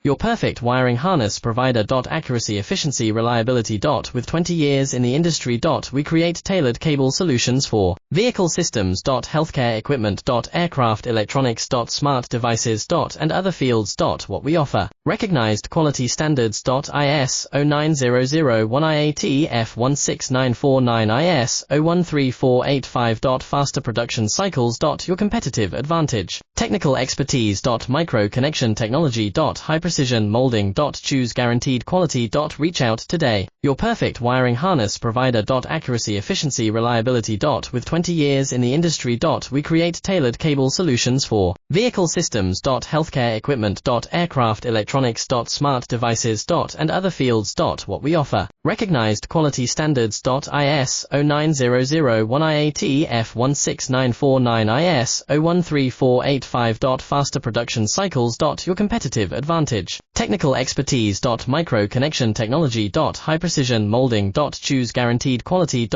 Your perfect wiring harness provider. Accuracy, efficiency, reliability. With 20 years in the industry. We create tailored cable solutions for vehicle systems. Healthcare equipment. Aircraft electronics. Smart devices. And other fields. What we offer. Recognized quality standards. IS 09001 IATF 16949 IS 013485. Faster production cycles. Your competitive advantage. Technical expertise. Micro connection technology. High precision molding. Choose guaranteed quality. Reach out today. Your perfect wiring harness provider. Accuracy, efficiency, reliability. With 20 years in the industry. We create tailored cable solutions for vehicle systems. Healthcare equipment. Aircraft electronics. Smart devices. And other fields. What we offer. Recognized quality standards. IS 09001 IATF 16949 IS 013485. Faster production cycles. Your competitive advantage. Technical expertise. Micro connection technology. High precision molding. Choose guaranteed quality.